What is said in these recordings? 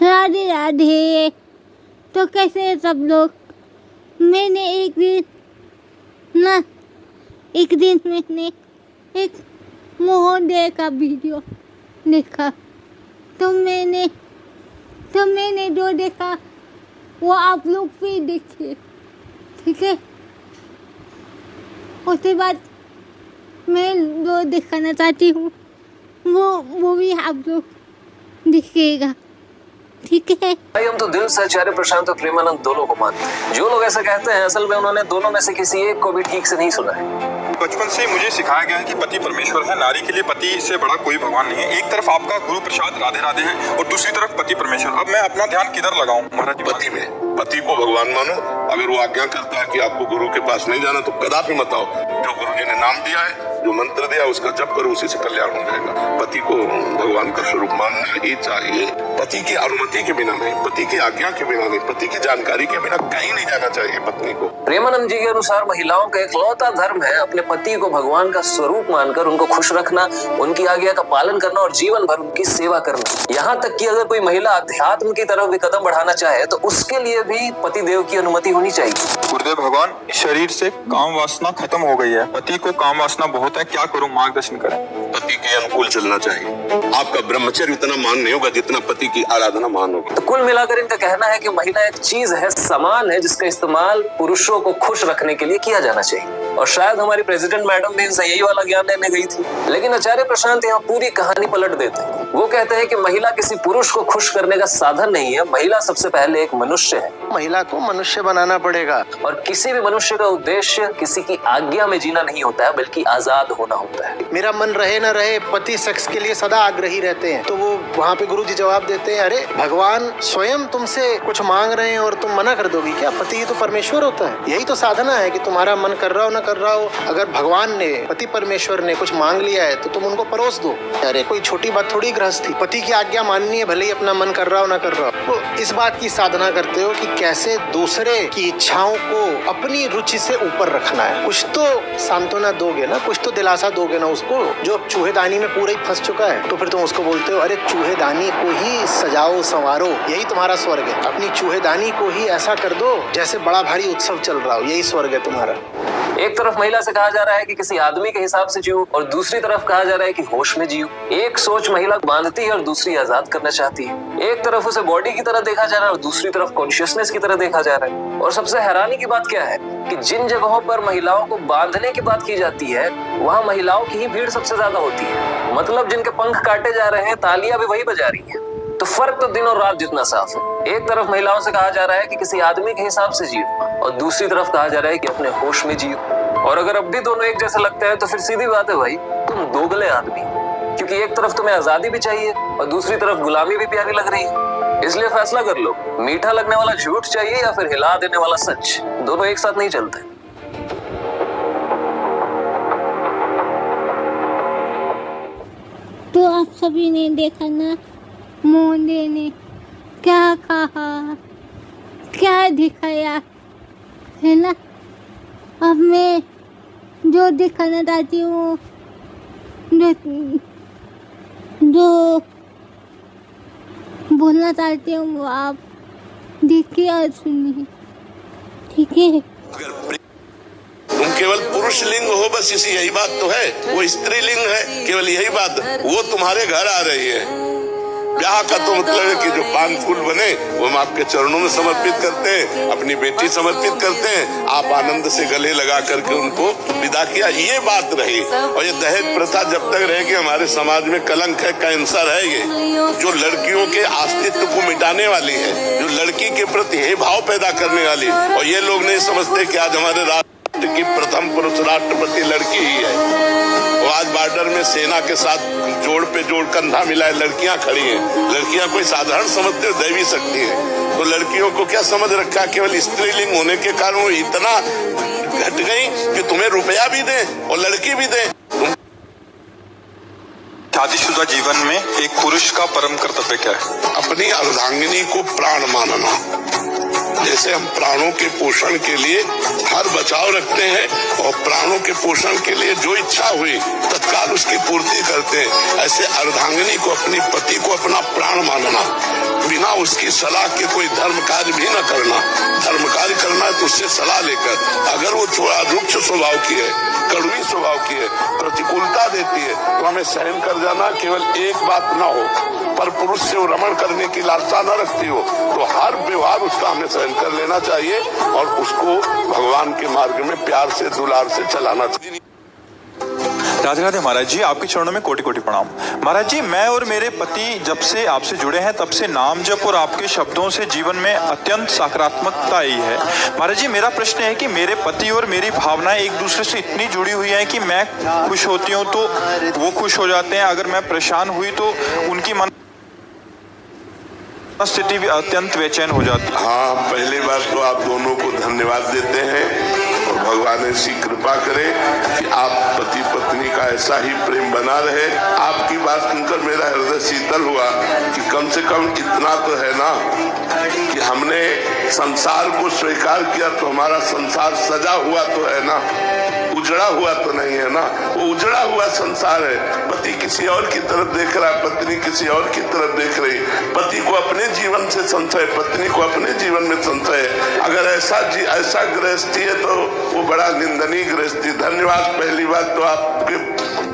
राधे राधे। तो कैसे हैं सब लोग? मैंने एक दिन मैंने एक महोदय का वीडियो देखा। तो मैंने जो देखा वो आप लोग भी देखिए, ठीक है? उसके बाद मैं जो दिखाना चाहती हूँ वो भी आप लोग देखिएगा, ठीक है? भाई हम तो दिल से आचार्य प्रशांत और प्रेमानंद दोनों को मानते हैं। जो लोग ऐसा कहते हैं असल में उन्होंने दोनों में से किसी एक को भी ठीक से नहीं सुना है। बचपन से मुझे सिखाया गया है कि पति परमेश्वर है, नारी के लिए पति से बड़ा कोई भगवान नहीं है। एक तरफ आपका गुरु प्रसाद राधे राधे है और दूसरी तरफ पति परमेश्वर। अब मैं अपना ध्यान किधर लगाऊं महाराज जी? पति में, पति को भगवान मानो। अगर वो आज्ञा करता है कि आपको गुरु के पास नहीं जाना तो कदापि मत आओ। जो गुरु जी ने नाम दिया है, जो मंत्र दिया उसका जप करो, उसी से कल्याण हो जाएगा। पति को भगवान का स्वरूप मानना ही चाहिए। पति की अनुमति के बिना नहीं, पति की आज्ञा के बिना नहीं, पति की जानकारी के बिना कहीं नहीं जाना चाहिए पत्नी को। प्रेमानंद जी के अनुसार महिलाओं का एकलौता धर्म है अपने पति को भगवान का स्वरूप मानकर उनको खुश रखना, उनकी आज्ञा का पालन करना और जीवन भर उनकी सेवा करना। यहाँ तक कि अगर कोई महिला अध्यात्म की तरफ भी कदम बढ़ाना चाहे तो उसके लिए भी पति देव की अनुमति होनी चाहिए। गुरुदेव भगवान, शरीर से काम वासना खत्म हो गई है, पति को काम वासना बहुत है, क्या करूं? मार्गदर्शन करें। पति के अनुकूल चलना चाहिए। आपका ब्रह्मचर्य उतना मान नहीं होगा जितना पति की आराधना मान होगी। तो कुल मिलाकर इनका कहना है कि महिला एक चीज है, सामान है, जिसका इस्तेमाल पुरुषों को खुश रखने के लिए किया जाना चाहिए। और शायद हमारी प्रेसिडेंट मैडम भी इनसे यही वाला ज्ञान लेने गई थी। लेकिन आचार्य प्रशांत यहाँ पूरी कहानी पलट देते हैं। वो कहते हैं कि महिला किसी पुरुष को खुश करने का साधन नहीं है, महिला सबसे पहले एक मनुष्य है। महिला को मनुष्य बनाना पड़ेगा। और किसी भी मनुष्य का उद्देश्य किसी की आज्ञा में जीना नहीं होता है, बल्कि आजाद होना होता है। मेरा मन रहे न रहे, पति सेक्स के लिए सदा आग्रही रहते हैं। तो वो वहाँ पे गुरु जी जवाब देते हैं, अरे भगवान स्वयं तुमसे कुछ मांग रहे हैं और तुम मना कर दोगी क्या? पति तो परमेश्वर होता है। यही तो साधना है कि तुम्हारा मन कर रहा हो न कर रहा हो, अगर भगवान ने, पति परमेश्वर ने कुछ मांग लिया है तो तुम उनको परोस दो। अरे कोई छोटी बात थोड़ी गृहस्थी। पति की आज्ञा माननी है, भले ही अपना मन कर रहा हो न कर रहा हो। तो इस बात की साधना करते हो कि कैसे दूसरे की इच्छाओं को अपनी रुचि से ऊपर रखना है। कुछ तो सांत्वना दोगे ना, कुछ तो दिलासा दोगे ना उसको, जो चूहेदानी में पूरा ही फंस चुका है। तो फिर तुम उसको बोलते हो, अरे चूहेदानी को ही सजाओ संवारो, यही तुम्हारा स्वर्ग है। अपनी चूहेदानी को ही ऐसा कर दो जैसे बड़ा भारी उत्सव चल रहा हो, यही स्वर्ग है तुम्हारा। एक तरफ महिला से कहा जा रहा है कि किसी आदमी के हिसाब से जियो और दूसरी तरफ कहा जा रहा है कि होश में जियो। एक सोच महिला को बांधती है और दूसरी आजाद करना चाहती है। एक तरफ उसे बॉडी की तरह देखा जा रहा है और दूसरी तरफ कॉन्शियसनेस की तरह देखा जा रहा है। और सबसे हैरानी की बात क्या है कि जिन जगहों पर महिलाओं को बांधने की बात की जाती है वहाँ महिलाओं की ही भीड़ सबसे ज्यादा होती है। मतलब जिनके पंख काटे जा रहे हैं, तालियां भी वही बजा रही है। तो फर्क तो दिन और रात जितना साफ है। एक तरफ महिलाओं से कहा जा रहा है कि किसी आदमी के हिसाब से जियो और दूसरी तरफ कहा जा रहा है कि अपने होश में जियो। और अगर अब भी दोनों एक जैसे लगते हैं तो फिर सीधी बात है भाई, तुम दोगले आदमी। क्योंकि एक तरफ तुम्हें आजादी भी चाहिए और दूसरी तरफ गुलामी भी प्यारी लग रही है। इसलिए फैसला कर लो, मीठा लगने वाला झूठ चाहिए या फिर हिला देने वाला सच। दोनों एक साथ नहीं चलते। तो आप सभी ने देखा ना, मोदी ने क्या कहा, क्या दिखाया, है ना? अब मैं जो दिखाना चाहती हूँ, जो बोलना चाहती हूँ वो आप देखिए और सुनिए, ठीक है? तुम केवल पुरुष लिंग हो, बस इसी यही बात तो है। वो स्त्रीलिंग है, केवल यही बात। वो तुम्हारे घर आ रही है। ब्याह का तो मतलब है कि जो पान फूल बने वो हम आपके चरणों में समर्पित करते हैं, अपनी बेटी समर्पित करते हैं। आप आनंद से गले लगा करके उनको विदा किया, ये बात रही। और ये दहेज प्रथा जब तक रहेगी हमारे समाज में कलंक है, कैंसर है। ये जो लड़कियों के अस्तित्व को मिटाने वाली है, जो लड़की के प्रति हे भाव पैदा करने वाली। और ये लोग नहीं समझते कि आज हमारे राष्ट्र की प्रथम पुरुष राष्ट्रपति लड़की ही है। वो आज बॉर्डर में सेना के साथ जोड़ पे जोड़ कंधा मिलाए लड़कियां खड़ी हैं। लड़कियां कोई साधारण समझते हो, दैवी शक्ति है। तो लड़कियों को क्या समझ रखा, केवल स्त्रीलिंग होने के कारण वो इतना घट गई कि तुम्हें रुपया भी दे और लड़की भी दे। शादीशुदा जीवन में एक पुरुष का परम कर्तव्य क्या है? अपनी अर्धांगिनी को प्राण मानना। जैसे हम प्राणों के पोषण के लिए हर बचाव रखते हैं और प्राणों के पोषण के लिए जो इच्छा हुई तत्काल उसकी पूर्ति करते हैं, ऐसे अर्धांगिनी को, अपनी पति को अपना प्राण मानना। बिना उसकी सलाह के कोई धर्म कार्य भी न करना। धर्म कार्य करना है तो उससे सलाह लेकर। अगर वो थोड़ा रुक्ष स्वभाव की है, कड़वी स्वभाव की है, प्रतिकूलता देती है, तो हमें सहन कर जाना। केवल एक बात ना हो, पर पुरुष से वो रमण करने की लालसा न रखती हो, तो हर व्यवहार उसका हमें सहन कर लेना चाहिए और उसको भगवान के मार्ग में प्यार से दुलार से चलाना चाहिए। राधे राधे महाराज जी, आपके चरणों में कोटि कोटि प्रणाम। महाराज जी, मैं और मेरे पति जब से आपसे जुड़े हैं तब से नाम जप और आपके शब्दों से जीवन में अत्यंत सकारात्मकता आई है। महाराज जी, मेरा प्रश्न है कि मेरे पति और मेरी भावनाएं एक दूसरे से इतनी जुड़ी हुई हैं कि मैं खुश होती हूँ तो वो खुश हो जाते हैं, अगर मैं परेशान हुई तो उनकी मन स्थिति भी अत्यंत बेचैन हो जाती है। हाँ, पहली बात तो आप दोनों को धन्यवाद देते हैं और भगवान ऐसी कृपा करे कि आप पति पत्नी का ऐसा ही प्रेम बना रहे। आपकी बात सुनकर मेरा हृदय शीतल हुआ कि कम से कम इतना तो है ना कि हमने संसार को स्वीकार किया तो हमारा संसार सजा हुआ तो है ना, उजड़ा हुआ तो नहीं है ना। वो उजड़ा हुआ संसार है। पति किसी और की तरफ देख रहा है, पत्नी किसी और की तरफ देख रही। पति को अपने जीवन से संशय, पत्नी को अपने जीवन में संशय। अगर ऐसा गृहस्थी है तो वो बड़ा निंदनीय गृहस्थी। धन्यवाद पहली बात तो आपके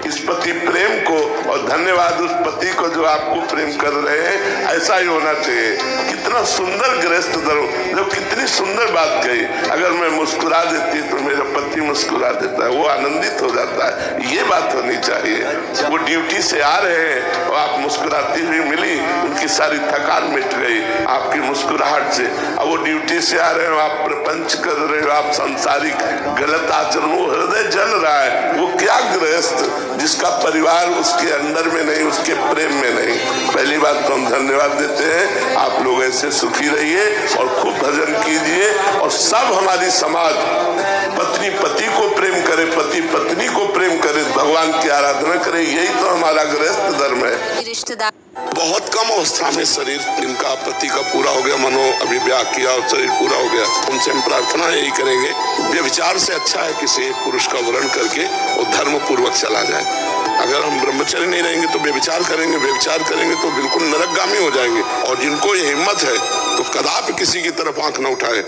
इस पति प्रेम को, और धन्यवाद उस पति को जो आपको प्रेम कर रहे हैं। ऐसा ही होना चाहिए। कितना सुंदर गृहस्थ धर्म, जब कितनी सुंदर बात कही। अगर मैं मुस्कुरा देती तो मेरा पति मुस्कुरा देता है, वो आनंदित हो जाता है। ये बात होनी चाहिए। वो ड्यूटी से आ रहे हैं और आप मुस्कुराती हुई मिली, उनकी सारी थकान मिट गई आपकी मुस्कुराहट से। अब वो ड्यूटी से आ रहे हो, आप प्रपंच कर रहे हो, आप सांसारिक गलत आचरण, वो हृदय जल रहा है। वो क्या गृहस्थ जिसका परिवार उसके अंदर में नहीं, उसके प्रेम में नहीं। पहली बात तो हम धन्यवाद देते हैं। आप लोग ऐसे सुखी रहिए और खूब भजन कीजिए और सब हमारी समाज पत्नी पति को प्रेम करे, पति पत्नी को प्रेम करे, भगवान की आराधना करे। यही तो हमारा गृहस्थ धर्म है। रिश्तेदार बहुत कम अवस्था में शरीर इनका पति का पूरा हो गया, मनो अभी ब्याह किया और शरीर पूरा हो गया। उनसे हम प्रार्थना यही करेंगे, व्यभिचार से अच्छा है किसी एक पुरुष का वर्ण करके वो धर्म पूर्वक चला जाए। अगर हम ब्रह्मचर्य नहीं रहेंगे तो व्यभिचार करेंगे, व्यभिचार करेंगे तो बिल्कुल नरकगामी हो जाएंगे। और जिनको ये हिम्मत है तो कदापि किसी की तरफ आंख न उठाए।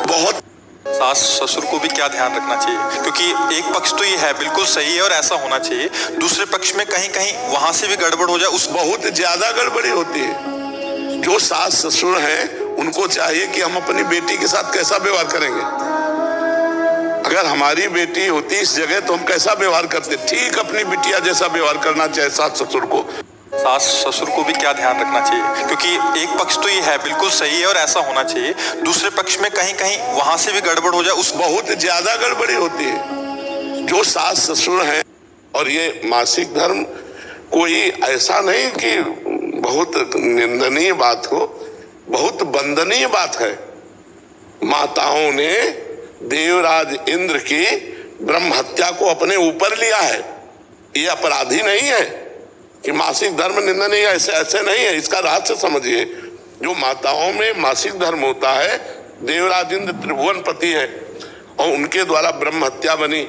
बहुत सास ससुर को भी क्या ध्यान रखना चाहिए, क्योंकि एक पक्ष तो ये है बिल्कुल सही है और ऐसा होना चाहिए, दूसरे पक्ष में कहीं कहीं वहां से भी गड़बड़ हो जाए। उस बहुत ज्यादा गड़बड़ी होती है। जो सास ससुर हैं उनको चाहिए कि हम अपनी बेटी के साथ कैसा व्यवहार करेंगे। अगर हमारी बेटी होती इस जगह तो हम कैसा व्यवहार करते, ठीक अपनी बिटिया जैसा व्यवहार करना चाहिए सास ससुर को। सास ससुर को भी क्या ध्यान रखना चाहिए, क्योंकि एक पक्ष तो ये है बिल्कुल सही है और ऐसा होना चाहिए, दूसरे पक्ष में कहीं कहीं वहां से भी गड़बड़ हो जाए। उस बहुत ज्यादा गड़बड़ी होती है। जो सास ससुर हैं, और ये मासिक धर्म कोई ऐसा नहीं कि बहुत निंदनीय बात हो, बहुत वंदनीय बात है। माताओं ने देवराज इंद्र की ब्रह्म हत्या को अपने ऊपर लिया है। ये अपराधी नहीं है कि मासिक धर्म निंदनीय है, ऐसे नहीं है। इसका रहस्य समझिए। जो माताओं में मासिक धर्म होता है, देवराज इंद्र त्रिभुवन पति है और उनके द्वारा ब्रह्म हत्या बनी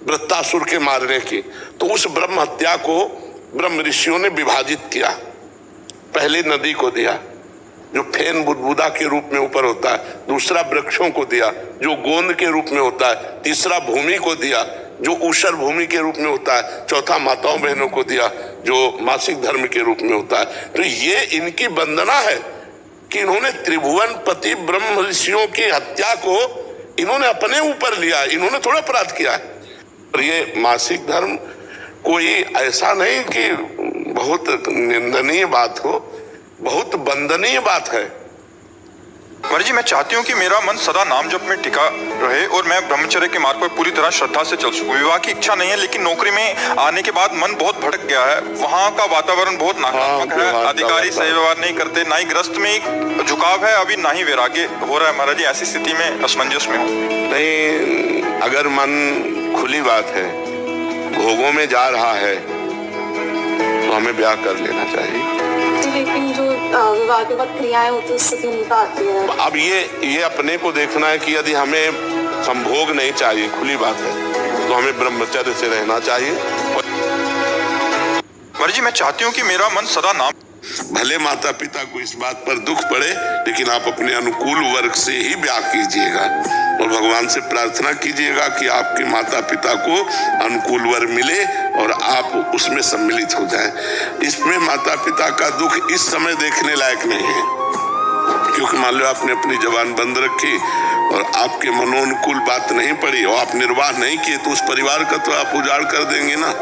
वृत्तासुर के मारने की। तो उस ब्रह्म हत्या को ब्रह्म ऋषियों ने विभाजित किया। पहले नदी को दिया जो फेन बुदबुदा के रूप में ऊपर होता है, दूसरा वृक्षों को दिया जो गोंद के रूप में होता है, तीसरा भूमि को दिया जो ऊषर भूमि के रूप में होता है, चौथा माताओं बहनों को दिया जो मासिक धर्म के रूप में होता है। तो ये इनकी वंदना है कि इन्होंने त्रिभुवन पति ब्रह्म ऋषियों की हत्या को इन्होंने अपने ऊपर लिया, इन्होंने थोड़ा अपराध किया। और ये मासिक धर्म कोई ऐसा नहीं कि बहुत निंदनीय बात हो, बहुत वंदनीय बात है। महाराज जी, मैं चाहती हूँ कि मेरा मन सदा नाम जप में टिका रहे और मैं ब्रह्मचर्य के मार्ग पर पूरी तरह श्रद्धा से चल सकूं। विवाह की इच्छा नहीं है, लेकिन नौकरी में आने के बाद मन बहुत भटक गया है। वहाँ का वातावरण बहुत नकारात्मक है, अधिकारी सही व्यवहार नहीं करते, ना ही ग्रस्त में एक झुकाव है, अभी ना ही वैराग्य हो रहा है। महाराज जी, ऐसी स्थिति में असमंजस में हूँ। नहीं, अगर मन खुली बात है, भोगों में जा रहा है तो हमें ब्याह कर लेना चाहिए। लेकिन जो विवाह के बाद क्रियाएं होती है उससे भिन्नता आती है। अब ये अपने को देखना है कि यदि हमें संभोग नहीं चाहिए, खुली बात है, तो हमें ब्रह्मचर्य से रहना चाहिए। महाराज जी, मैं चाहती हूँ कि मेरा मन सदा नाम भले माता पिता को इस बात पर दुख पड़े, लेकिन आप अपने अनुकूल वर्ग से ही ब्याह कीजिएगा और भगवान से प्रार्थना कीजिएगा कि आपके माता पिता को अनुकूल वर मिले और आप उसमें सम्मिलित हो जाएं। इसमें माता पिता का दुख इस समय देखने लायक नहीं है, क्योंकि मान लो आपने अपनी जबान बंद रखी और आपके मनोनुकूल बात नहीं पड़ी और आप निर्वाह नहीं किए, तो उस परिवार का तो आप उजाड़ कर देंगे ना।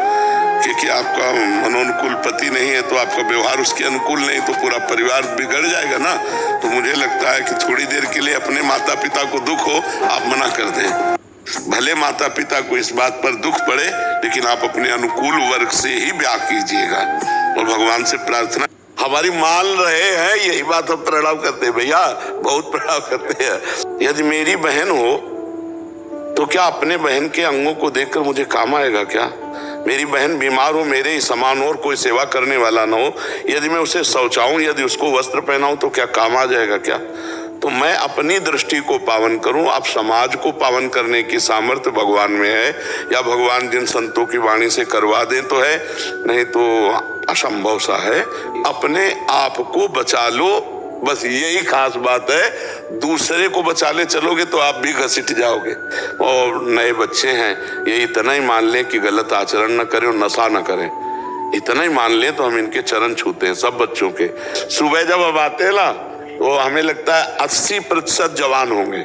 क्योंकि आपका मनोनुकूल पति नहीं है तो आपका व्यवहार उसके अनुकूल नहीं, तो पूरा परिवार बिगड़ जाएगा ना। तो मुझे लगता है कि थोड़ी देर के लिए अपने माता पिता को दुख हो, आप मना कर दें। भले माता पिता को इस बात पर दुख पड़े, लेकिन आप अपने अनुकूल वर्ग से ही ब्याह कीजिएगा और भगवान से प्रार्थना। हमारी मान रहे हैं, यही बात हम प्रणाम करते हैं भैया, बहुत प्रणाम करते हैं। यदि मेरी बहन हो तो क्या अपने बहन के अंगों को देखकर मुझे काम आएगा क्या? मेरी बहन बीमार हो, मेरे ही समान और कोई सेवा करने वाला ना हो, यदि मैं उसे शौचाऊं, यदि उसको वस्त्र पहनाऊं, तो क्या काम आ जाएगा क्या? तो मैं अपनी दृष्टि को पावन करूं, आप समाज को पावन करने की सामर्थ्य भगवान में है, या भगवान जिन संतों की वाणी से करवा दें तो है, नहीं तो असंभव सा है। अपने आप को बचा लो, बस यही खास बात है। दूसरे को बचाने चलोगे तो आप भी घसीट जाओगे। और नए बच्चे हैं, ये इतना ही मान लें कि गलत आचरण न करें और नशा न करें, इतना ही मान लें तो हम इनके चरण छूते हैं सब बच्चों के। सुबह जब अब आते हैं ना, तो हमें लगता है 80% जवान होंगे,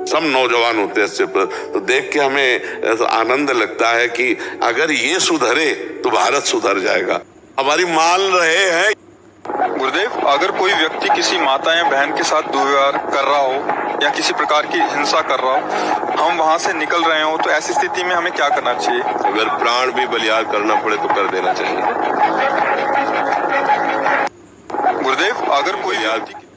सब नौजवान होते हैं 80%। तो देख के हमें आनंद लगता है कि अगर ये सुधरे तो भारत सुधर जाएगा। हमारी मान रहे हैं। गुरुदेव, अगर कोई व्यक्ति किसी माता या बहन के साथ दुर्व्यवहार कर रहा हो या किसी प्रकार की हिंसा कर रहा हो, हम वहां से निकल रहे हो, तो ऐसी स्थिति में हमें क्या करना चाहिए? अगर प्राण भी बलियार करना पड़े तो कर देना चाहिए। गुरुदेव, अगर कोई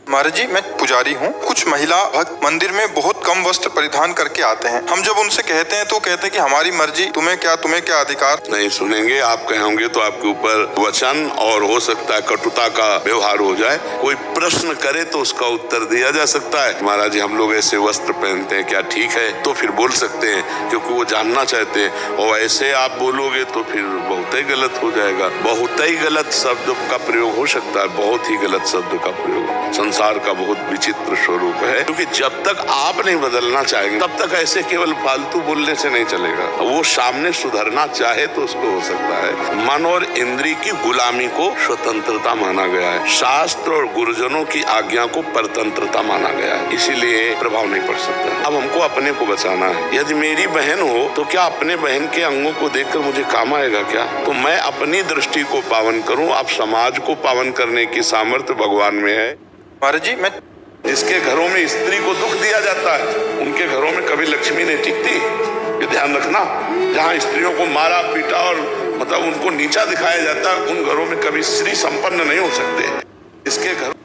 महाराज जी, मैं पुजारी हूँ। कुछ महिला भक्त मंदिर में बहुत कम वस्त्र परिधान करके आते हैं। हम जब उनसे कहते हैं तो कहते हैं कि हमारी मर्जी, तुम्हें क्या अधिकार? नहीं सुनेंगे, आप कहोगे तो आपके ऊपर वचन और हो सकता है कटुता का व्यवहार हो जाए। कोई प्रश्न करे तो उसका उत्तर दिया जा सकता है। महाराज जी, हम लोग ऐसे वस्त्र पहनते हैं, क्या ठीक है? तो फिर बोल सकते हैं, क्योंकि वो जानना चाहते हैं। और ऐसे आप बोलोगे तो फिर बहुत ही गलत हो जाएगा। बहुत ही गलत शब्द का प्रयोग हो सकता है, बहुत ही गलत शब्द का प्रयोग संसार का बहुत विचित्र स्वरूप है। क्योंकि जब तक आप नहीं बदलना चाहेंगे तब तक ऐसे केवल फालतू बोलने से नहीं चलेगा। वो सामने सुधरना चाहे तो उसको हो सकता है। मन और इंद्रिय की गुलामी को स्वतंत्रता माना गया है, शास्त्र और गुरुजनों की आज्ञा को परतंत्रता माना गया है, इसीलिए प्रभाव नहीं पड़ सकता। अब हमको अपने को बचाना है। यदि मेरी बहन हो तो क्या अपने बहन के अंगों को देखकर मुझे काम आएगा क्या? तो मैं अपनी दृष्टि को पावन करूं, आप समाज को पावन करने की सामर्थ्य भगवान में है। महाराज जी, मैं जिसके घरों में स्त्री को दुख दिया जाता है, उनके घरों में कभी लक्ष्मी नहीं टिकती। ये ध्यान रखना। जहाँ स्त्रियों को मारा पीटा और मतलब उनको नीचा दिखाया जाता है, उन घरों में कभी स्त्री संपन्न नहीं हो सकते। इसके घर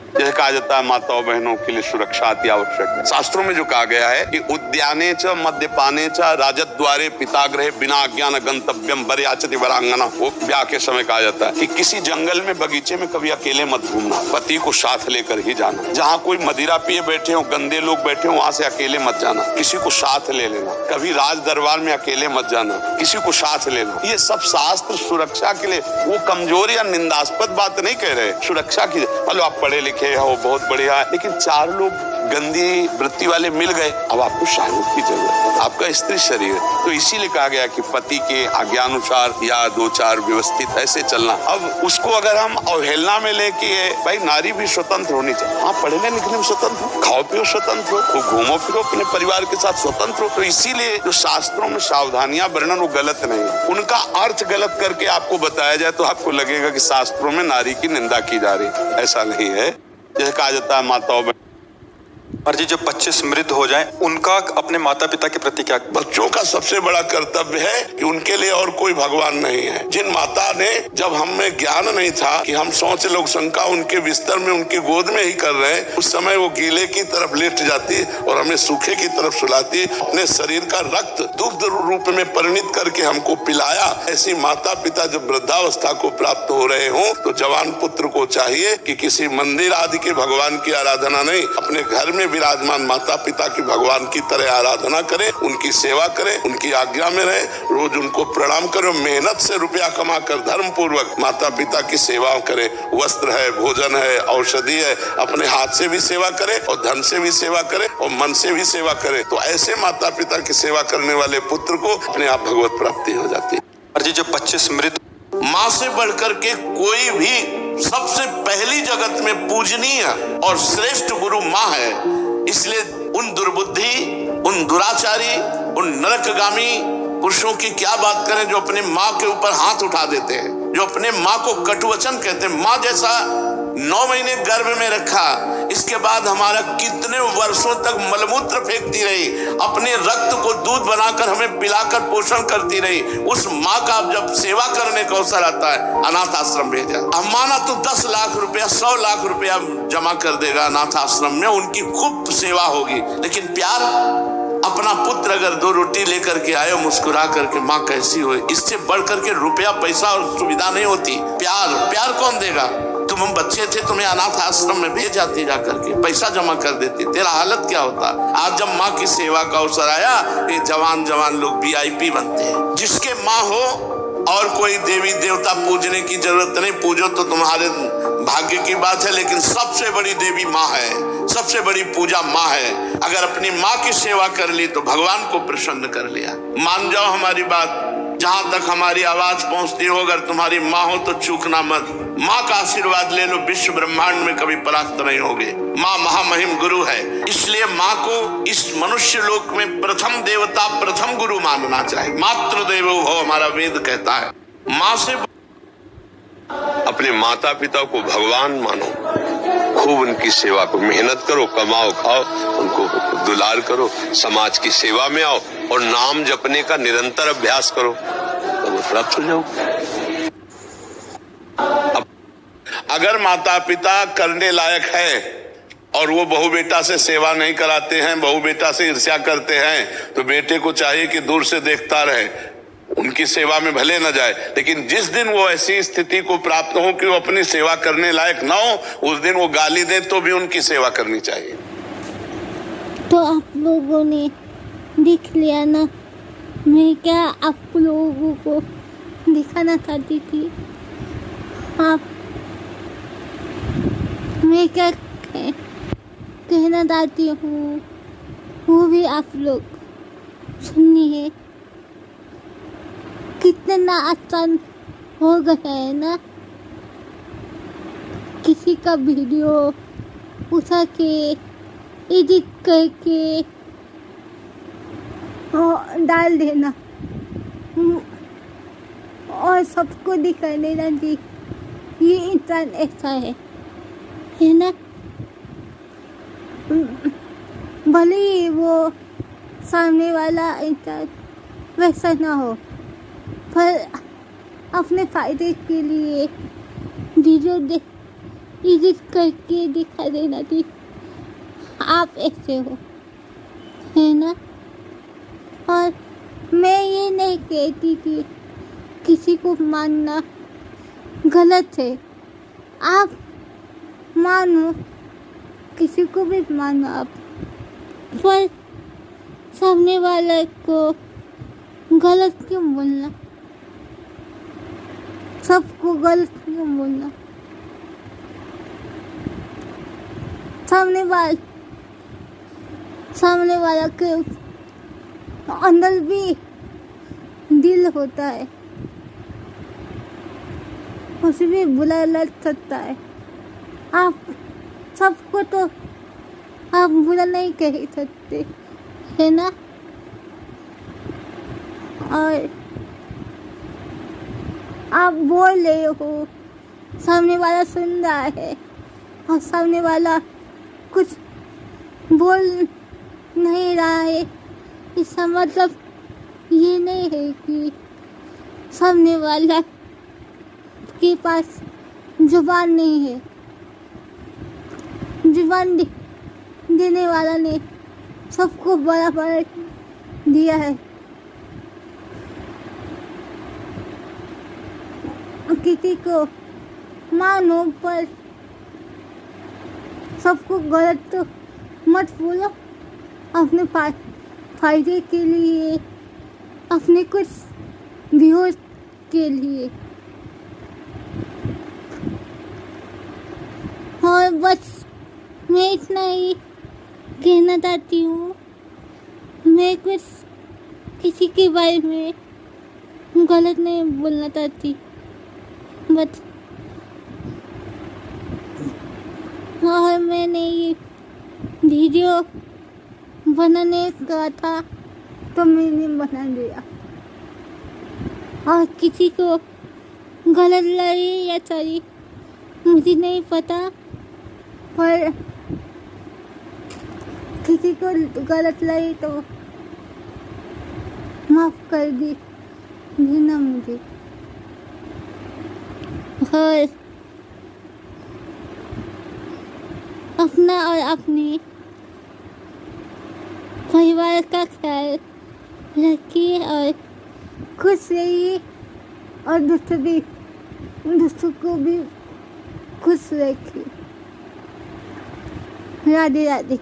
जैसे कहा जाता है माताओं बहनों के लिए सुरक्षा अति आवश्यक है। शास्त्रों में जो कहा गया है कि उद्याने च मद्यपाने च राजद्वारे पितागृहे बिना अज्ञान गंतव्यम वरयाचति वरांगना। वो ब्याह के समय कहा जाता है कि किसी जंगल में बगीचे में कभी अकेले मत घूमना, पति को साथ लेकर ही जाना। जहाँ कोई मदिरा पिए बैठे हो, गंदे लोग बैठे हो, वहां से अकेले मत जाना, किसी को साथ ले लेना। कभी राज दरबार में अकेले मत जाना, किसी को साथ ले लेना। ये सब शास्त्र सुरक्षा के लिए, वो कमजोर या निंदास्पद बात नहीं कह रहे, सुरक्षा की। मतलब आप पढ़े लिखे हो, बहुत बढ़िया है, लेकिन 4 लोग गंदी वृत्ति वाले मिल गए, अब आपको सहयोग की जरूरत है। आपका स्त्री शरीर है, तो इसीलिए कहा गया कि पति के आज्ञानुसार या 2-4 व्यवस्थित ऐसे चलना। अब उसको अगर हम अवहेलना में लेके, भाई नारी भी स्वतंत्र होनी चाहिए। हाँ, पढ़ने लिखने में स्वतंत्र हो, खाओ पियो स्वतंत्र हो, तो घूमो फिरो अपने परिवार के साथ स्वतंत्र हो। तो इसीलिए जो शास्त्रों में सावधानियां वर्णन वो गलत नहीं है। उनका अर्थ गलत करके आपको बताया जाए तो आपको लगेगा कि शास्त्रों में नारी की निंदा की जा रही। ऐसा नहीं है। जैसे कहा जाता है माताओं में जी, जब बच्चे समृद्ध हो जाएं, उनका अपने माता पिता के प्रति क्या? बच्चों का सबसे बड़ा कर्तव्य है कि उनके लिए और कोई भगवान नहीं है। जिन माता ने, जब हमें ज्ञान नहीं था कि हम सोच लोग शंका उनके बिस्तर में उनकी गोद में ही कर रहे हैं, उस समय वो गीले की तरफ लेट जाती और हमें सूखे की तरफ सुलाती, अपने शरीर का रक्त दुग्ध रूप में परिणित करके हमको पिलाया। ऐसी माता पिता जब वृद्धावस्था को प्राप्त हो रहे हो तो जवान पुत्र को चाहिए कि किसी मंदिर आदि के भगवान की आराधना नहीं, अपने घर में विराजमान माता पिता की भगवान की तरह आराधना करें, उनकी सेवा करें, उनकी आज्ञा में रहें, रोज उनको प्रणाम करें, मेहनत से रुपया कमा कर धर्म पूर्वक माता पिता की सेवा करें। वस्त्र है, भोजन है, औषधि है, अपने हाथ से भी सेवा करें और धन से भी सेवा करें और मन से भी सेवा करें। तो ऐसे माता पिता की सेवा करने वाले पुत्र को अपने आप भगवत प्राप्ति हो जाती है। और जी जो 25 मृत माँ से बढ़कर के कोई भी सबसे पहली जगत में पूजनीय और श्रेष्ठ गुरु माँ है। इसलिए उन दुर्बुद्धि, उन दुराचारी, उन नरकगामी पुरुषों की क्या बात करें जो अपने माँ के ऊपर हाथ उठा देते हैं, जो अपने माँ को कटुवचन कहते हैं। माँ जैसा 9 महीने गर्भ में रखा, इसके बाद हमारा कितने वर्षों तक मलमूत्र फेंकती रही, अपने रक्त को दूध बनाकर हमें पिलाकर पोषण करती रही। उस माँ का जब सेवा करने का अवसर आता है, अनाथ आश्रम भेजा। अब माना तो 10 लाख रुपया, 100 लाख रुपया जमा कर देगा अनाथ आश्रम में, उनकी खूब सेवा होगी। लेकिन प्यार, अपना पुत्र अगर 2 रोटी लेकर के आए, मुस्कुरा करके माँ कैसी हो, इससे बढ़कर के रुपया पैसा और सुविधा नहीं होती। प्यार कौन देगा? तुम हम बच्चे थे, तुम्हें अनाथ आश्रम में भेज जाती, जा करके पैसा जमा कर देती, तेरा हालत क्या होता। आज जब माँ की सेवा का अवसर आया, ये जवान लोग VIP बनते हैं। जिसके माँ हो और कोई देवी देवता पूजने की जरूरत नहीं, पूजो तो तुम्हारे भाग्य की बात है, लेकिन सबसे बड़ी देवी माँ है, सबसे बड़ी पूजा माँ है। अगर अपनी माँ की सेवा कर ली तो भगवान को प्रसन्न कर लिया। मान जाओ हमारी बात, जहां तक हमारी आवाज पहुंचती हो, अगर तुम्हारी माँ हो तो चूकना मत। माँ का आशीर्वाद ले लो, विश्व ब्रह्मांड में कभी परास्त नहीं होगे। माँ महामहिम गुरु है, इसलिए माँ को इस मनुष्य लोक में प्रथम देवता, प्रथम गुरु मानना चाहिए। मातृ देवो भव, हमारा वेद कहता है। माँ से अपने माता पिता को भगवान मानो, खूब उनकी सेवा करो, मेहनत करो, कमाओ खाओ, उनको दुलार करो, समाज की सेवा में आओ और नाम जपने का निरंतर अभ्यास करो, तो प्राप्त हो जाओ। अगर माता पिता करने लायक है और वो बहू बेटा से सेवा नहीं कराते हैं, बहू बेटा से ईर्ष्या करते हैं, तो बेटे को चाहिए कि दूर से देखता रहे, उनकी सेवा में भले न जाए। लेकिन जिस दिन वो ऐसी स्थिति को प्राप्त हो कि वो अपनी सेवा करने लायक ना हो, उस दिन वो गाली दे तो भी उनकी सेवा करनी चाहिए। तो आप लोगों ने देख लिया ना, मैं क्या आप लोगों को दिखाना चाहती थी। आप मैं क्या कहना चाहती हूँ वो भी आप लोग सुनिए। कितना आसान हो गया है ना, किसी का वीडियो उठा के एडिट करके डाल देना और सबको दिखा देना कि ये इंसान ऐसा है ना। भले ही वो सामने वाला इंसान वैसा ना हो, पर अपने फायदे के लिए वीडियो एडिट करके दिखा देना कि आप ऐसे हो, है ना। और मैं ये नहीं कहती कि किसी को मानना गलत है, आप मानो, किसी को भी मानो आप, पर सामने वाले को गलत क्यों बोलना, सबको गलत क्यों बोलना। सामने वाला के अंदर भी दिल होता है, उसे भी बुरा लग सकता है। आप सबको तो आप बुरा नहीं कह सकते, है ना। और आप बोल रहे हो, सामने वाला सुन रहा है और सामने वाला कुछ बोल नहीं रहा है, इसका मतलब ये नहीं है कि सामने वाला के पास जुबान नहीं है। जुबान देने वाला ने सबको बराबर दिया है। किसी को मानो, पर सबको गलत तो मत बोलो अपने फायदे के लिए, अपने कुछ व्यूज के लिए। और बस मैं इतना ही कहना चाहती हूँ, मैं कुछ किसी के बारे में गलत नहीं बोलना चाहती, बट और मैंने ये वीडियो बनाने का था तो मैंने बना दिया, और किसी को गलत लगी या सही मुझे नहीं पता, पर किसी को गलत लगी तो माफ कर देना मुझे। और अपना और अपने परिवार का ख्याल रखिए और खुश रहिए, और दूसरों को भी खुश रखिए। राधे राधे।